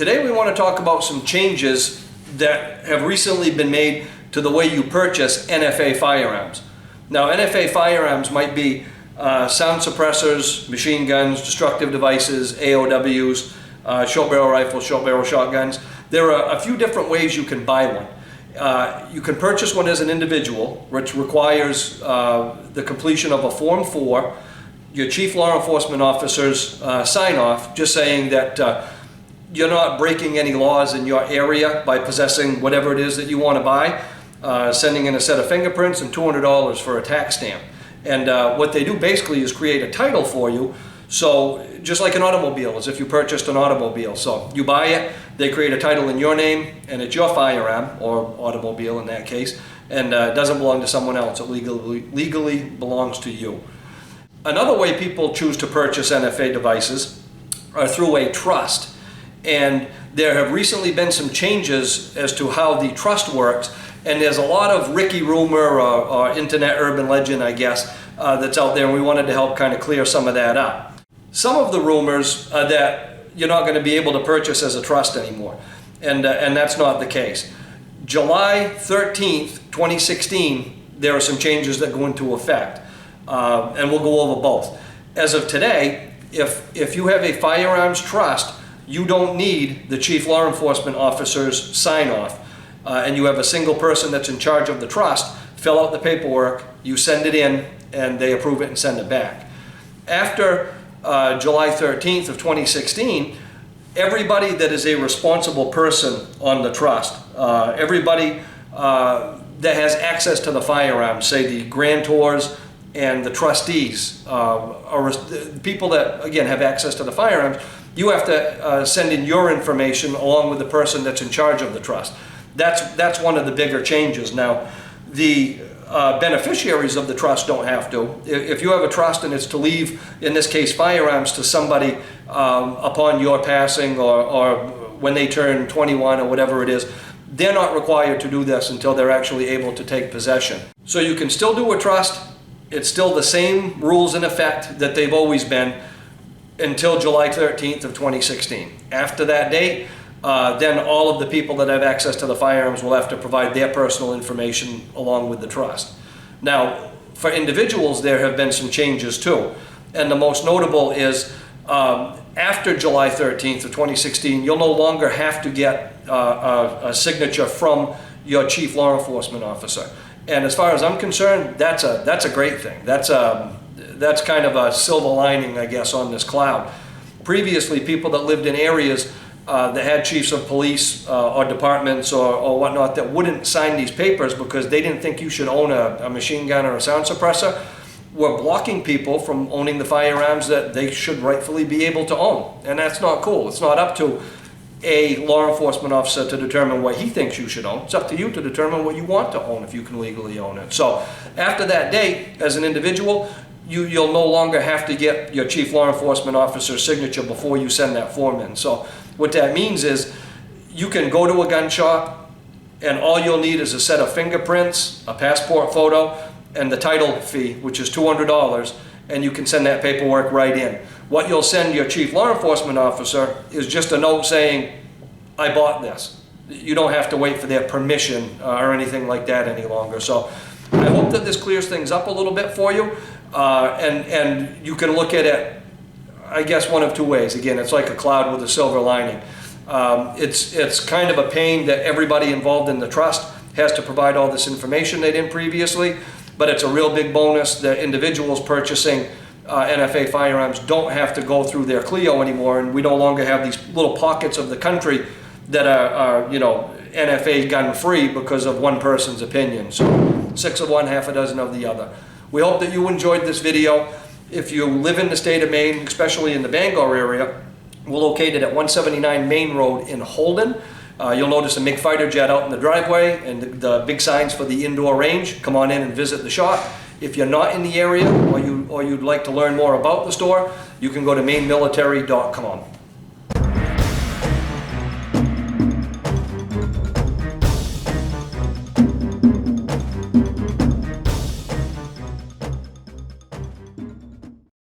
Today we want to talk about some changes that have recently been made to the way you purchase NFA firearms. Now, NFA firearms might be sound suppressors, machine guns, destructive devices, AOWs, short barrel rifles, short barrel shotguns. There are a few different ways you can buy one. You can purchase one as an individual, which requires the completion of a Form 4, your chief law enforcement officer's sign off, just saying that you're not breaking any laws in your area by possessing whatever it is that you want to buy, sending in a set of fingerprints and $200 for a tax stamp. And what they do basically is create a title for you. So just like an automobile, as if you purchased an automobile. So you buy it, they create a title in your name, and it's your firearm, or automobile in that case, and it doesn't belong to someone else. It legally belongs to you. Another way people choose to purchase NFA devices are through a trust. And there have recently been some changes as to how the trust works. And there's a lot of Ricky rumor or internet urban legend, I guess, that's out there, and we wanted to help kind of clear some of that up. Some of the rumors are that you're not going to be able to purchase as a trust anymore, and that's not the case. July 13th, 2016, there are some changes that go into effect, and we'll go over both. As of today, if you have a firearms trust, you don't need the chief law enforcement officer's sign-off, and you have a single person that's in charge of the trust. Fill out the paperwork, you send it in, and they approve it and send it back. After July 13th of 2016, everybody that is a responsible person on the trust, everybody that has access to the firearms, say the grantors and the trustees, are people that, again, have access to the firearms, you have to send in your information along with the person that's in charge of the trust. That's one of the bigger changes. Now, the beneficiaries of the trust don't have to. If you have a trust and it's to leave, in this case, firearms to somebody upon your passing or when they turn 21 or whatever it is, they're not required to do this until they're actually able to take possession. So you can still do a trust. It's still the same rules in effect that they've always been until July 13th of 2016. After that date, then all of the people that have access to the firearms will have to provide their personal information along with the trust. Now, for individuals, there have been some changes too. And the most notable is after July 13th of 2016, you'll no longer have to get a signature from your chief law enforcement officer. And as far as I'm concerned, that's a great thing. That's kind of a silver lining, I guess, on this cloud. Previously, people that lived in areas that had chiefs of police or departments or whatnot that wouldn't sign these papers because they didn't think you should own a machine gun or a sound suppressor were blocking people from owning the firearms that they should rightfully be able to own. And that's not cool. It's not up to a law enforcement officer to determine what he thinks you should own. It's up to you to determine what you want to own if you can legally own it. So after that date, as an individual, you'll no longer have to get your chief law enforcement officer's signature before you send that form in. So what that means is you can go to a gun shop and all you'll need is a set of fingerprints, a passport photo, and the title fee, which is $200, and you can send that paperwork right in. What you'll send your chief law enforcement officer is just a note saying, I bought this. You don't have to wait for their permission or anything like that any longer. So I hope that this clears things up a little bit for you. And you can look at it, I guess, one of two ways. Again, it's like a cloud with a silver lining. It's kind of a pain that everybody involved in the trust has to provide all this information they didn't previously, but it's a real big bonus that individuals purchasing NFA firearms don't have to go through their Clio anymore, and we no longer have these little pockets of the country that are NFA gun-free because of one person's opinion. So 6 of one, half a dozen of the other. We hope that you enjoyed this video. If you live in the state of Maine, especially in the Bangor area, we're located at 179 Maine Road in Holden. You'll notice a MiG fighter jet out in the driveway and the big signs for the indoor range. Come on in and visit the shop. If you're not in the area or you'd like to learn more about the store, you can go to mainemilitary.com.